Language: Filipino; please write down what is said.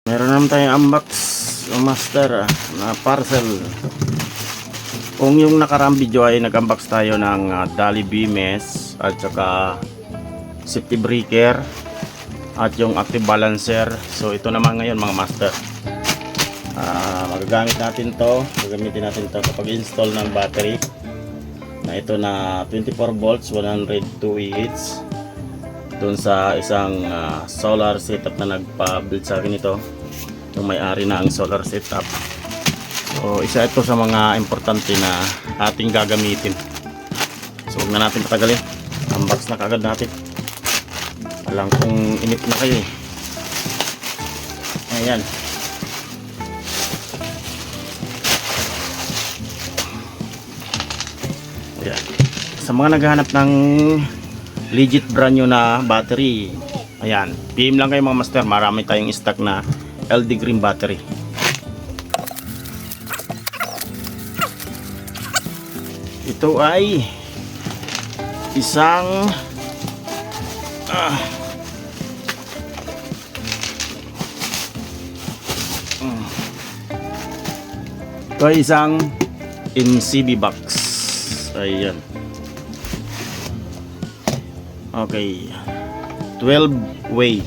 Meron naman tayong unbox master na parcel. Kung yung nakaraang video ay nag-unbox tayo ng dolly beam mesh at saka safety breaker at yung active balancer. So ito naman ngayon mga master, gagamitin natin to kapag install ng battery na ito na 24 volts 102 EH dun sa isang solar setup na nagpa-build sa akin ito, yung may-ari na ang solar setup. So isa ito sa mga importante na ating gagamitin. So huwag na natin patagalin, unbox na kagad natin. Alam kong inip na kayo eh. Ayan. Ayan. Sa mga naghahanap ng legit brand new na battery, ayan, PM lang kayo mga master, marami tayong stock na LD Green battery. Ito ay isang ito ay isang NCB box. Ayan. Okay, 12 way